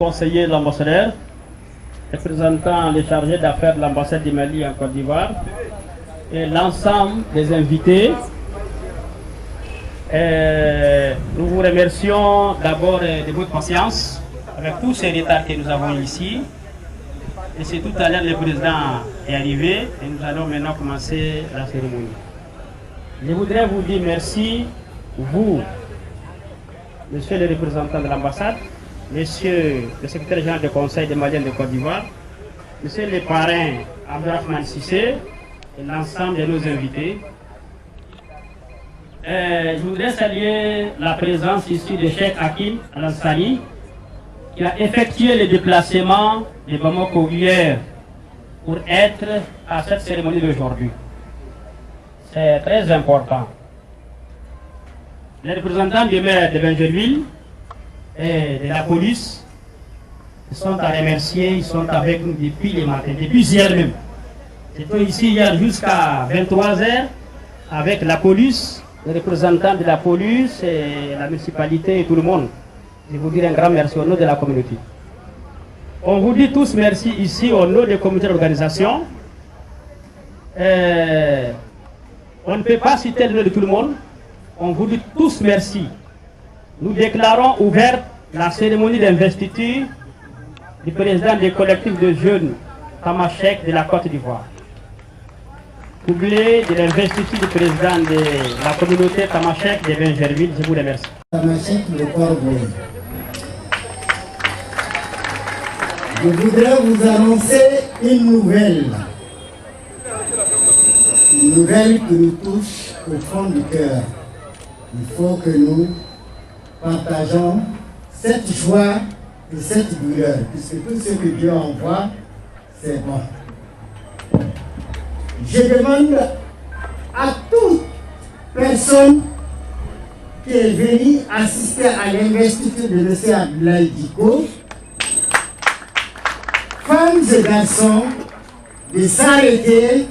Conseiller l'ambassadeur, représentant les chargés d'affaires de l'ambassade du Mali en Côte d'Ivoire et l'ensemble des invités. Nous vous remercions d'abord de votre patience avec tous ces retards que nous avons ici. Et c'est tout à l'heure le président est arrivé et nous allons maintenant commencer la cérémonie. Je voudrais vous dire merci, vous, monsieur le représentant de l'ambassade, monsieur le secrétaire général du Conseil des Maliens de Côte d'Ivoire, monsieur le parrain Abdelrahman Sissé et l'ensemble de nos invités. Je voudrais saluer la présence ici de Cheikh Hakim Al-Ansari qui a effectué le déplacement de Bamako hier pour être à cette cérémonie d'aujourd'hui. C'est très important. Les représentants du maire de Bingerville et de la police sont à remercier, ils sont avec nous depuis le matin, depuis hier même. J'étais ici hier jusqu'à 23 h avec la police, les représentants de la police et la municipalité et tout le monde. Je vous dis un grand merci au nom de la communauté. On vous dit tous merci ici au nom des comités d'organisation. On ne peut pas citer le nom de tout le monde. On vous dit tous merci. Nous déclarons ouverte la cérémonie d'investiture du président des collectifs de jeunes Tamashek de la Côte d'Ivoire. Doublé de l'investiture du président de la communauté Tamashek de Bingerville. Je vous remercie. Tamashek de Corbeau. Je voudrais vous annoncer une nouvelle qui nous touche au fond du cœur. Il faut que nous partageons cette joie et cette douleur, puisque tout ce que Dieu envoie, c'est bon. Je demande à toute personne qui est venue assister à l'investiture de M. Abdoulaye Diko, femmes et garçons, de s'arrêter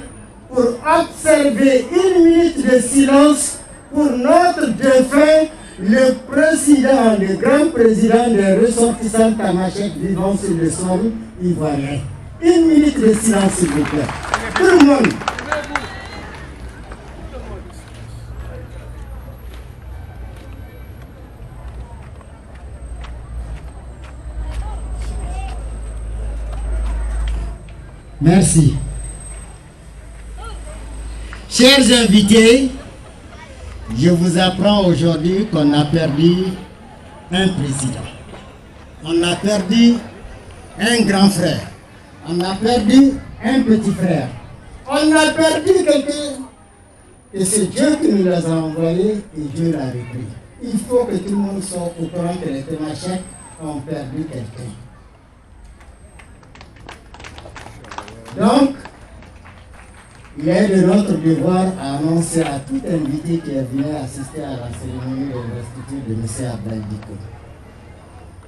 pour observer une minute de silence pour notre défunt, le président, le grand président des ressortissants Tamashek vivant sur le sol ivoirien. Une minute de silence, s'il vous plaît. Tout le monde. Merci. Chers invités, je vous apprends aujourd'hui qu'on a perdu un président. On a perdu un grand frère. On a perdu un petit frère. On a perdu quelqu'un. Et c'est Dieu qui nous les a envoyés et Dieu l'a repris. Il faut que tout le monde soit au courant que les Tamashek ont perdu quelqu'un. Donc, il est de notre devoir à annoncer à tout invité qui est venu assister à la cérémonie d'investiture de M. Abdoulaye Diko.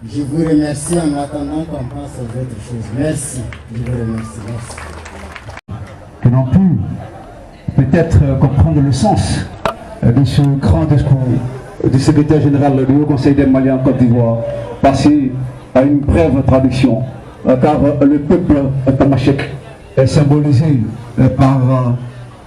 Je vous remercie en attendant qu'on passe aux autres choses. Merci. Je vous remercie. Merci. Que l'on peut peut-être comprendre le sens de ce grand discours du secrétaire général du Haut Conseil des Maliens en Côte d'Ivoire, passé à une brève traduction, car le peuple Tamashek est symbolisé par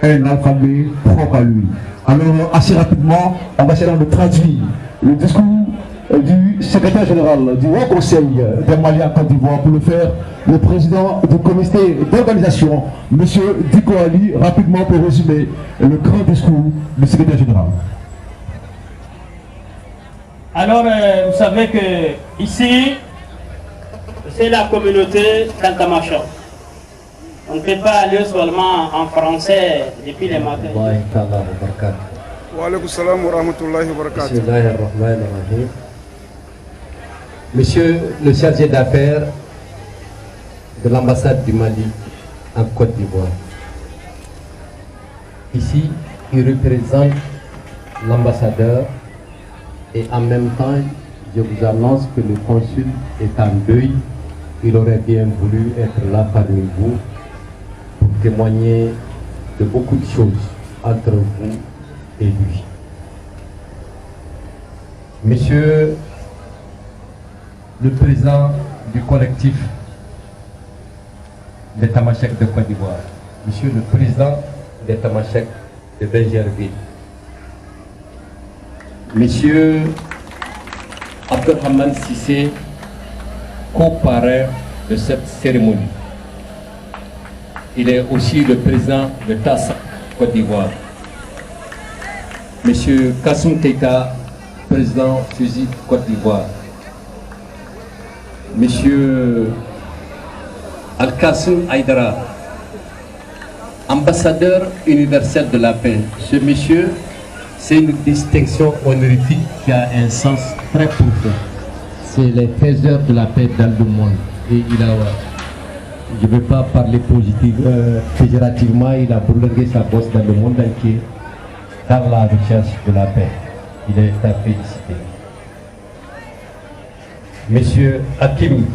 un alphabet propre à lui. Alors, assez rapidement, on va essayer de traduire le discours du secrétaire général du Haut Conseil des Maliens en Côte d'Ivoire. Pour le faire, le président du comité d'organisation, M. Diko Ali, rapidement pour résumer le grand discours du secrétaire général. Alors, vous savez que ici, c'est la communauté Tamashek. On ne peut pas aller seulement en français depuis les matins. Wa alaykum salam wa rahmatullahi wa barakatuh. Bismillahirrahmanirrahim. Monsieur le chargé d'affaires de l'ambassade du Mali en Côte d'Ivoire. Ici, il représente l'ambassadeur et en même temps, je vous annonce que le consul est en deuil. Il aurait bien voulu être là parmi vous pour témoigner de beaucoup de choses entre vous et lui. Monsieur le président du collectif d'état-major de Côte d'Ivoire, Monsieur le Président d'état-major de Benjerville, Monsieur Abdelrahman Sissé, co-parrain de cette cérémonie. Il est aussi le président de TAS Côte d'Ivoire. Monsieur Kassoum Keita, président FUSI Côte d'Ivoire. Monsieur Al-Kassoum Aïdara, ambassadeur universel de la paix. Ce monsieur, c'est une distinction honorifique qui a un sens très profond. C'est les faiseurs de la paix dans le monde. Et il a, je ne veux pas parler péjorativement, il a bourlingué sa bosse dans le monde entier dans la recherche de la paix. Il est à féliciter. Monsieur Hakim,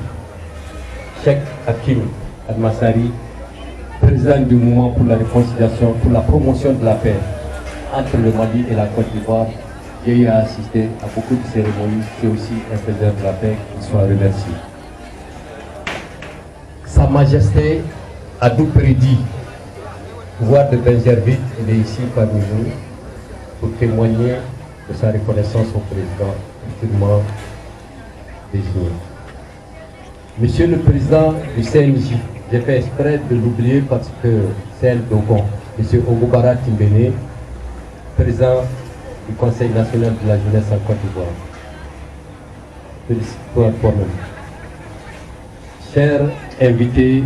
Cheikh Hakim Al-Massari, président du mouvement pour la réconciliation, pour la promotion de la paix entre le Mali et la Côte d'Ivoire. J'ai eu à assister à beaucoup de cérémonies. C'est aussi un faiseur de la paix qui soit remercié. Sa Majesté Adou Prédi, pouvoir de Benjerville, il est ici parmi nous pour témoigner de sa reconnaissance au président futurement désigné. Monsieur le Président du CNJ, j'ai fait exprès de l'oublier parce que c'est un Dogon, Monsieur Ogobara Timbene, président du Conseil national de la jeunesse en Côte d'Ivoire. Félicitations pour nous. Chers invités,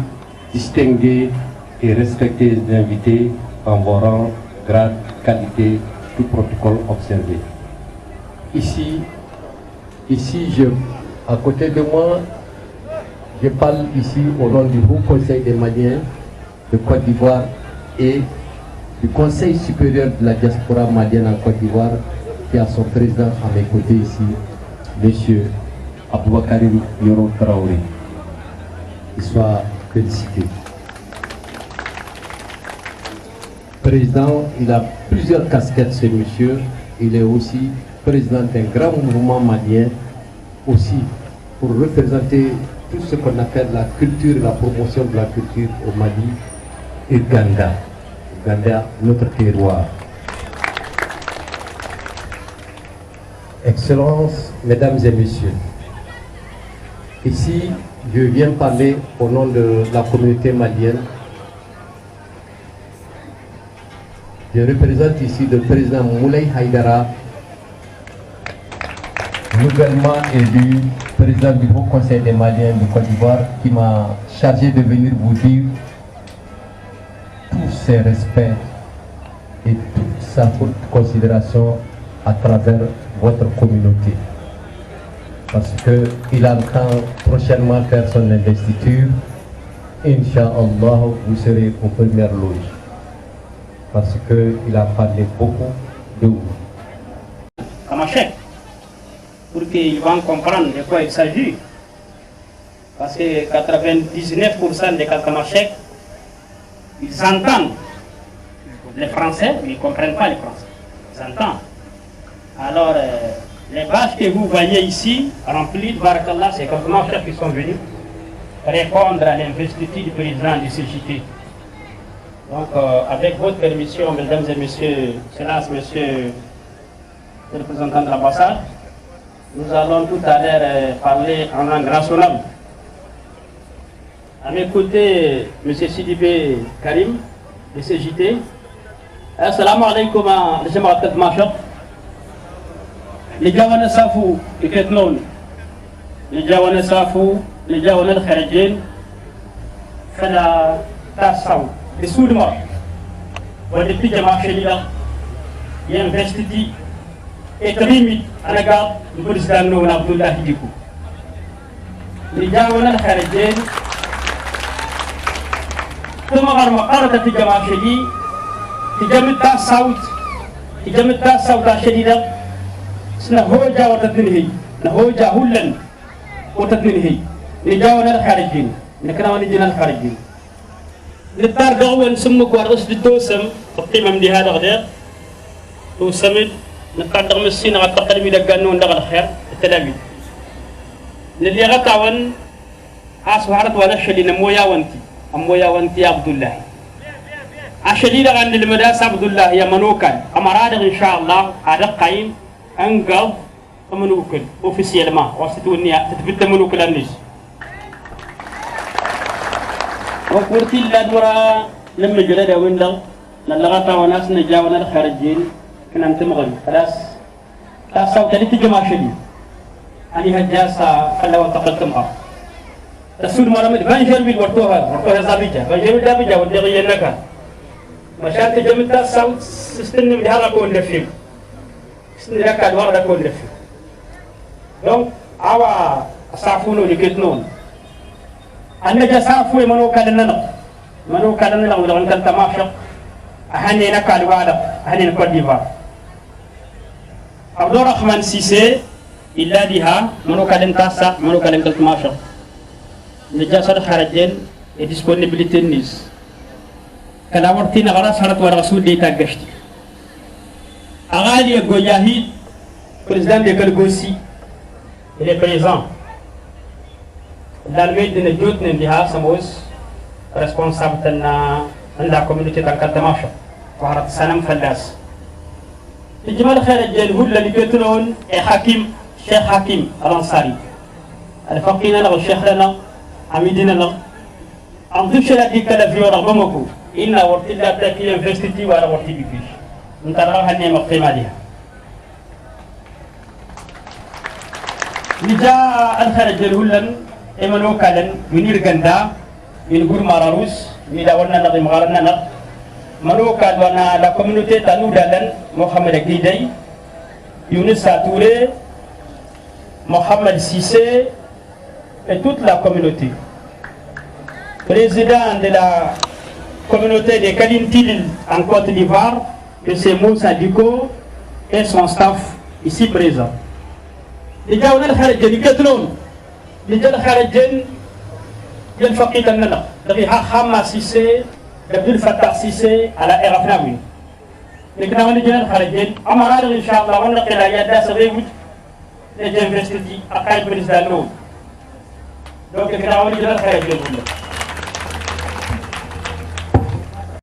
distingués et respectés invités en vos rangs, grades, qualité, tout protocole observé. Ici, à côté de moi, je parle ici au nom du Haut Conseil des Maliens de Côte d'Ivoire et du Conseil supérieur de la diaspora malienne en Côte d'Ivoire, qui a son président à mes côtés ici, M. Aboubakarim Yoro Traoré. Il soit félicité. Président, il a plusieurs casquettes, ce monsieur. Il est aussi président d'un grand mouvement malien, aussi pour représenter tout ce qu'on appelle la culture, la promotion de la culture au Mali, Uganda. Uganda, notre terroir. Excellences, Mesdames et Messieurs, ici, je viens parler au nom de la communauté malienne. Je représente ici le président Moulay Haïdara, nouvellement élu président du Haut Conseil des Maliens de Côte d'Ivoire, qui m'a chargé de venir vous dire tous ses respects et toute sa haute considération à travers votre communauté. Parce qu'il entend prochainement faire son investiture. Inch'Allah, vous serez aux premières loges. Parce qu'il a parlé beaucoup de vous. Kamachek, pour qu'ils vont comprendre de quoi il s'agit. Parce que 99% des Kamachek, ils entendent les Français, mais ils ne comprennent pas les Français. Ils entendent. Alors, les bâches que vous voyez ici, remplies de Barakallah, c'est comme chefs qui sont venus répondre à l'investiture du président du CJT. Donc, avec votre permission, mesdames et messieurs, Excellences, monsieur le représentant de l'ambassade, nous allons tout à l'heure parler en langue nationale. À mes côtés, monsieur Sidibé Karim, du CJT. Assalamu alaikum, les jamaat Machab. Les Jawana Safou, les Ketnon, les Jawana Safou, les Jawana Kharadjin, Fala Tassaou, les Soudma, ou les Pijama Chelida, il y a investiti et Trimit à la garde du président Noun Abdullah Hidikou. Les Jawana Kharadjin, comme on a dit, Pijama Cheli, Pijama Tassaout, Pijama Tassaout à Chelida. نهوجا وتتنهي نهوجا هلن وتتنهي نجاونا الخارجين نكنا ونجينا الخارجين نتار قوة نسمك ورس بالتوسم القيمة من هذا غير توسمد نقدر مسين غتقل من القانون دغ الخير التلاميذ اللي غتعون أسوارت ولا شدينا مويا وانتي عبد الله أشديد عن المدرسة عبد الله يا منوكا أمراد إن شاء الله هذا قايم أنقذ منوكل أوفيسيلما وستوني تثبت منوكل الناس وقلت الأدورة لما جلد ويندل للغة وناس نجاونا الخارجين كنا نتمغل خلاص صوت اللي تجمع شديد أني هجاسة خلا وتقلت معه تسول مرامد بانجر بيل ورتوها زابيجا بانجر دابيجا ودغي نكا مشان تجمع صوت استنى بهذا كون لفيم استنى لك الورد كون لفيم donc awa safuno likitnon annaja safu mano kalana wala kan tamasha ahani nakal wala ahani Côte d'Ivoire Abdou Rahman Cissé illa diha mano kalen tasa mano kalen tamasha naja sad kharajen et disponibilité nis kala warti na gara sarat wa rasul de tagashti agali goyahid président de Kalgosi. Il est présent. L'armée de Nedjout Nendiha Samos, responsable de la communauté d'Alcatamacha, Warat Sanam Fallas. Le Jimal Kharadjen Houd, la Libeton et Hakim, Cheikh Hakim Al-Ansari. Al-Faqina, le Cheikh Lana, Amidina, en tout cas, la Dika la Viora Bomoko, il n'a pas été attaqué investigatif à la Warti Bifish. Nous avons un nom de Madia. نجا الخارج الهلن إمنو كالن منير جندا من غور ماراروس ميداورنا نقيم غارنا نق منو كادوانا لا كوميونيتي تانو دالن محمد غيداي يونس ساتوري محمد سيسي et toute la communauté. Président de la communauté de Kalintil en Côte d'Ivoire, M. Moussa Diko et son staff ici présent. لجا ونال خارجين يقتلون لجا الخارجين ينفقد لنا دغي خاما سيسي عبد الفتاح سيسي على إرفناوي لكن هون لجا الخارجين أمرار إن شاء الله ونقل يدا سبيوت لجا انفستيتي أقاي بريزدانو donc لكن هون لجا الخارجين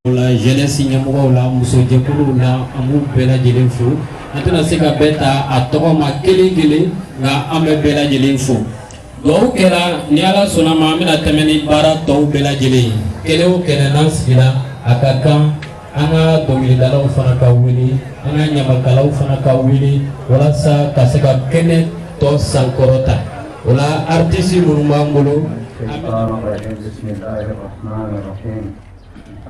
la jeunesse nyamugo la muso jekulu na amu bela jelen fu antuna seka beta atoko ma kele nga ambe bela jelen fu do kera ni ala sona ma amina temeni bara to bela jelen kele o kele nas ila akaka anga domili dalaw fana ka wili anga nyama kalaw fana ka wili wala sa kaseka kene to sankorota wala artisi muruma ngolo bismillahirrahmanirrahim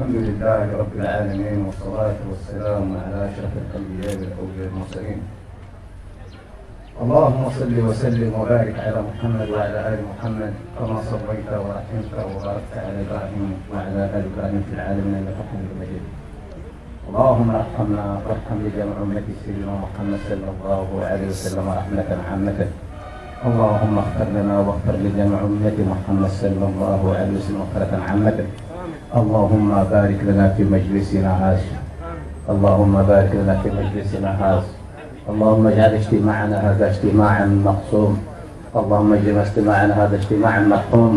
الحمد لله رب العالمين والصلاة والسلام على أشرف الأنبياء والأولياء المرسلين. اللهم صل وسلم وبارك على محمد وعلى آل محمد كما صليت ورحمت وباركت على إبراهيم وعلى آل إبراهيم في العالمين إنك حميد مجيد. اللهم ارحمنا وارحم لجميع أمة سيدنا محمد صلى الله عليه وسلم رحمة عامة. اللهم اغفر لنا واغفر لجميع أمة محمد صلى الله عليه وسلم مغفرة عامة. اللهم بارك لنا في مجلسنا هذا. اللهم بارك لنا في مجلسنا هذا. اللهم اجعل اجتماعنا هذا اجتماعا مقسوم. اللهم اجعل اجتماعنا هذا اجتماعا مرحوم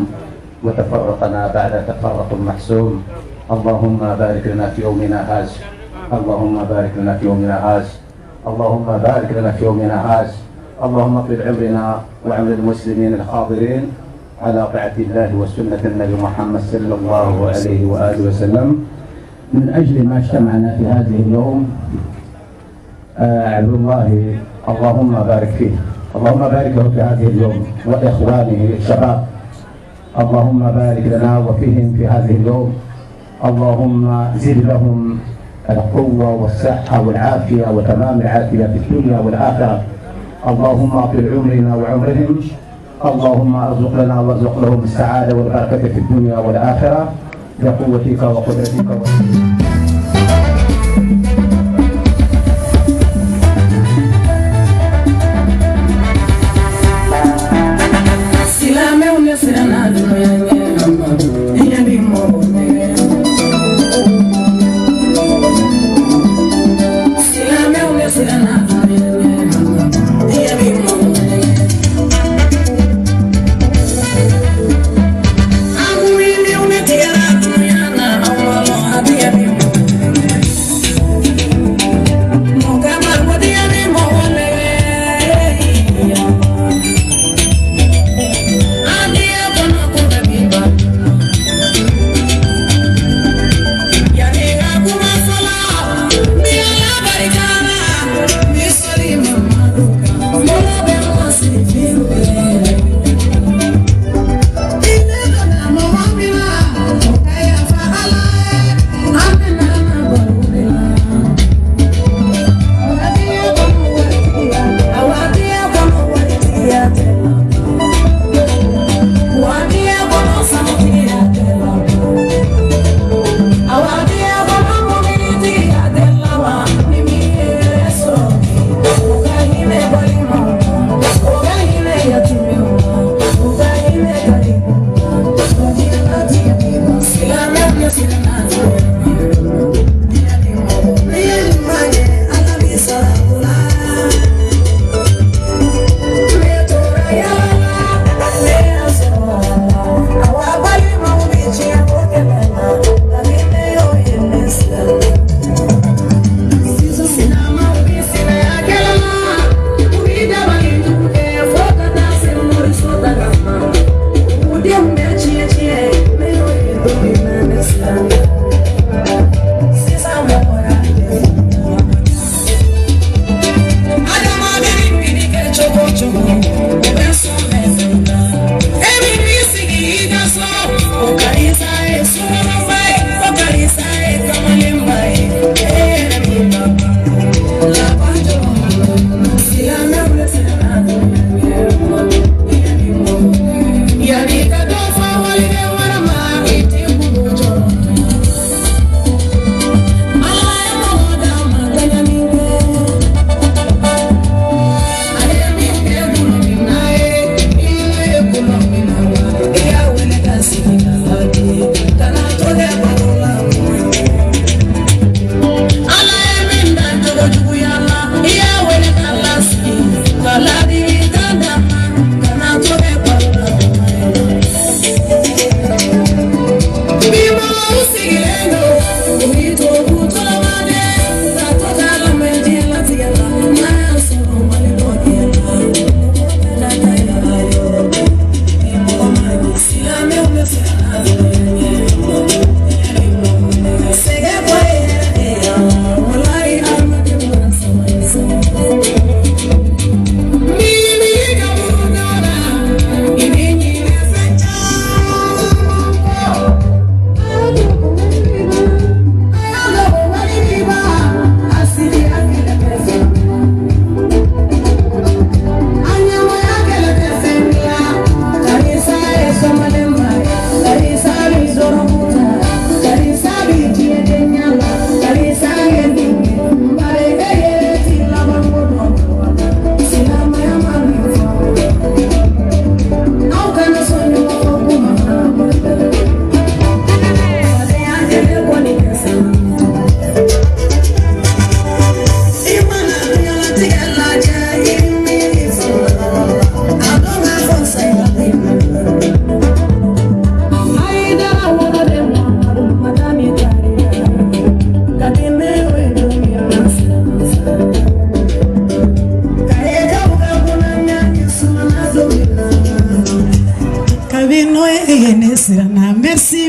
وتفرقنا بعد تفرق محسوم. اللهم بارك لنا في يومنا هذا. اللهم بارك لنا في يومنا هذا. اللهم بارك لنا في يومنا هذا. اللهم اطول عمرنا وعمر المسلمين الحاضرين على طاعة الله وسنة النبي محمد صلى الله عليه وآله وسلم. من أجل ما اجتمعنا في هذه اليوم عبد الله اللهم بارك فيه. اللهم بارك له في هذه اليوم وإخوانه الشباب. اللهم بارك لنا وفيهم في هذه اليوم. اللهم زد لهم القوة والصحة والعافية وتمام العافية في الدنيا والآخرة. اللهم اطل عمرنا وعمرهم. اللهم ارزق لنا وارزق لهم السعادة والبركة في الدنيا والآخرة بقوتك وقدرتك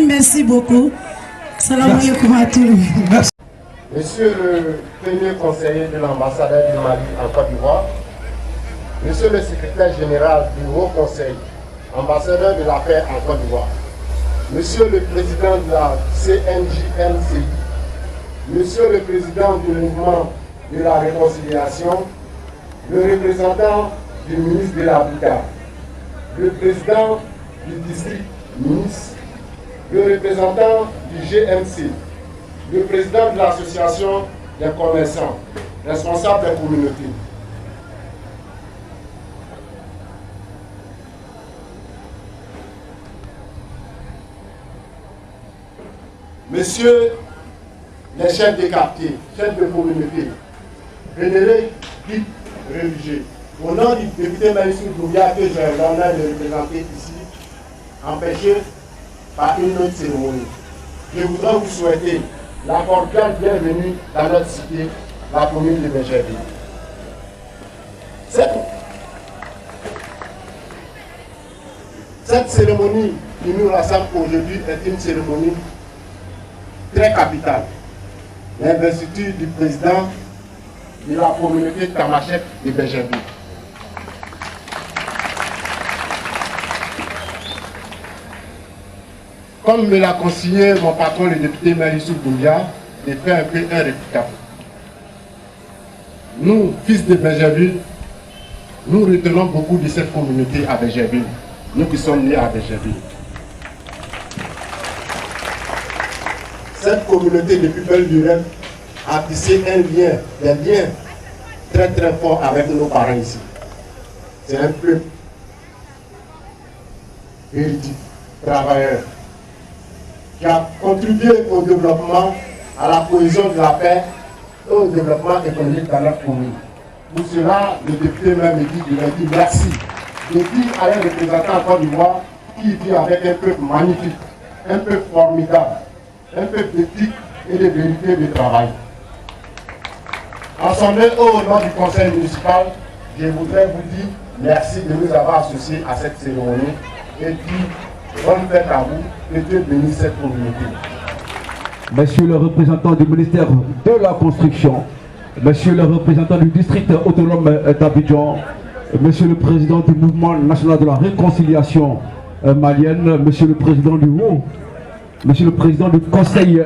Merci beaucoup. Salam alaikum à tous. Monsieur le premier conseiller de l'ambassadeur du Mali en Côte d'Ivoire, Monsieur le secrétaire général du Haut Conseil, ambassadeur de la paix en Côte d'Ivoire, Monsieur le président de la CNJMCI, Monsieur le président du mouvement de la réconciliation, le représentant du ministre de l'Habitat, le président du district ministre, le représentant du GMC, le président de l'association des commerçants, responsable des communautés. Messieurs les chefs de quartier, chefs de communauté, vénérés guides religieux, au nom du député Maïssou Doumbia que j'ai l'honneur de représenter ici, empêché par une autre cérémonie, je voudrais vous souhaiter la cordiale bienvenue dans notre cité, la commune de Bécherville. Cette cérémonie qui nous rassemble aujourd'hui est une cérémonie très capitale. L'investiture du président de la communauté Tamashek de Bécherville. Comme me l'a conseillé mon patron, le député Maïssou Doumbia, de faire un peu un réplica. Nous, fils de Bécherville, nous retenons beaucoup de cette communauté à Bécherville, nous qui sommes nés à Bécherville. Cette communauté, depuis belle durée, a tissé des liens très très forts avec nos parents ici. C'est un peuple érudit, travailleur, qui a contribué au développement, à la cohésion de la paix et au développement économique dans notre commune. Pour cela, le député même dit merci. Je dis à un représentant en Côte d'Ivoire qui vit avec un peuple magnifique, un peuple formidable, un peuple d'éthique et de vérité de travail. En son nom au nom du conseil municipal, je voudrais vous dire merci de nous avoir associés à cette cérémonie et dire Bonne fête à vous et Dieu bénisse cette communauté. Monsieur le représentant du ministère de la Construction, Monsieur le représentant du district autonome d'Abidjan, Monsieur le président du mouvement national de la réconciliation malienne, Monsieur le président Monsieur le président du Conseil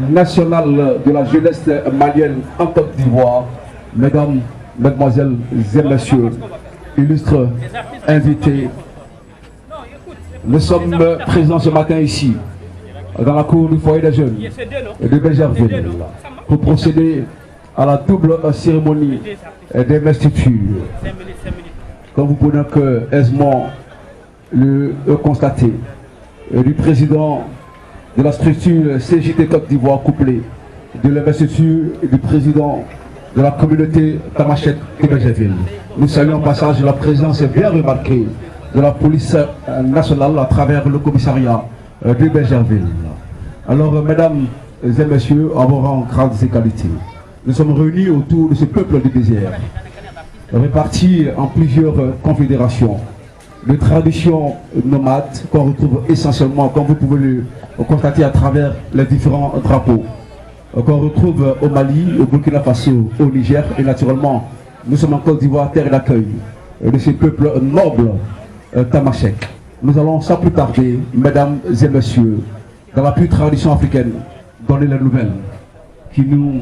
national de la jeunesse malienne en Côte d'Ivoire, Mesdames, Mesdemoiselles et Messieurs, illustres invités, nous sommes présents ce matin ici, dans la cour du foyer des jeunes de Bégerville, pour procéder à la double cérémonie d'investiture. Comme vous pouvez donc aisément le constater, du président de la structure CJT Côte d'Ivoire couplée de l'investiture du président de la communauté Tamashek de Bégerville. Nous saluons en passage la présence bien remarquée de la police nationale à travers le commissariat de Bégerville. Alors, mesdames et messieurs, à vos rangs, grades et qualités, nous sommes réunis autour de ce peuple du désert, répartis en plusieurs confédérations, de traditions nomades qu'on retrouve essentiellement, comme vous pouvez le constater à travers les différents drapeaux, qu'on retrouve au Mali, au Burkina Faso, au Niger, et naturellement, nous sommes en Côte d'Ivoire, terre d'accueil de ces peuples nobles Tamashek. Nous allons sans plus tarder, mesdames et messieurs, dans la pure tradition africaine, donner les nouvelles qui nous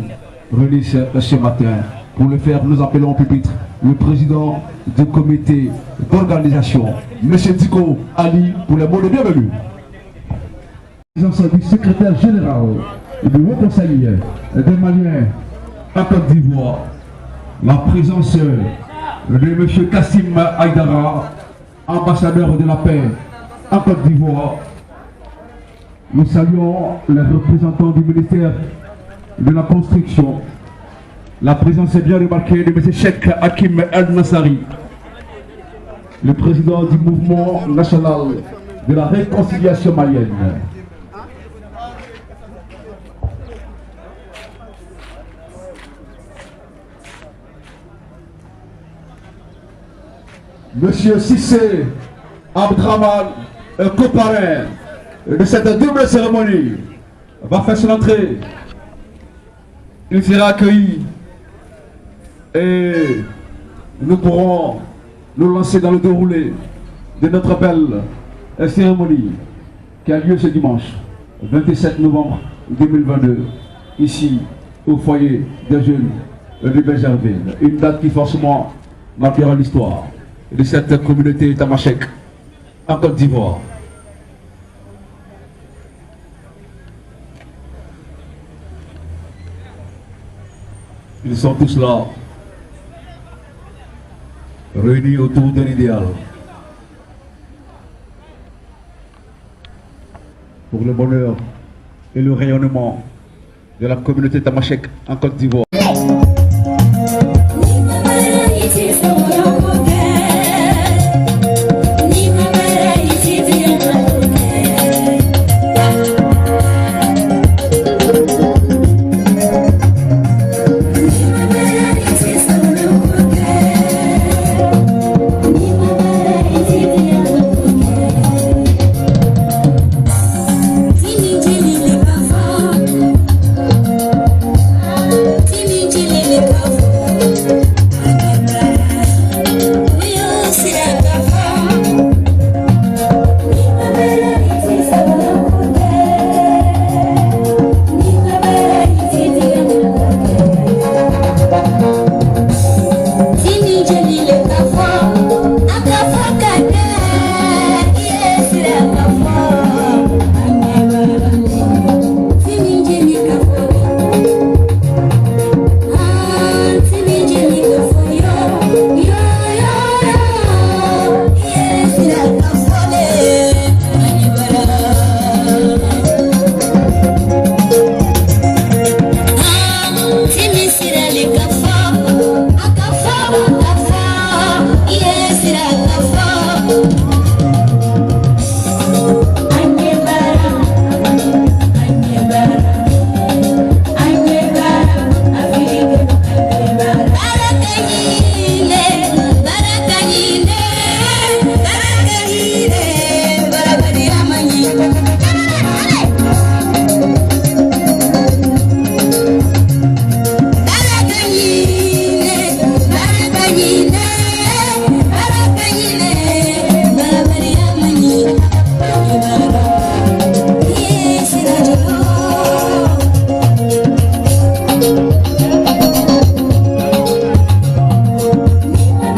réunissent ce matin. Pour le faire, nous appelons au pupitre le président du comité d'organisation, M. Diko Ali, pour les mots de bienvenue. Présence du secrétaire général du Haut Conseil des Maliens à Côte d'Ivoire, la présence de M. Kassim Aïdara, ambassadeur de la paix en Côte d'Ivoire. Nous saluons les représentants du ministère de la Construction. La présence est bien remarquée de M. Cheikh Hakim El Nassari, le président du mouvement national de la réconciliation malienne. Monsieur Sissé Abdraman, coparrain de cette double cérémonie, va faire son entrée. Il sera accueilli et nous pourrons nous lancer dans le déroulé de notre belle cérémonie qui a lieu ce dimanche 27 novembre 2022 ici au foyer des jeunes de Bégerville. Une date qui forcément marquera l'histoire de cette communauté Tamashek en Côte d'Ivoire. Ils sont tous là, réunis autour de l'idéal. Pour le bonheur et le rayonnement de la communauté Tamashek en Côte d'Ivoire.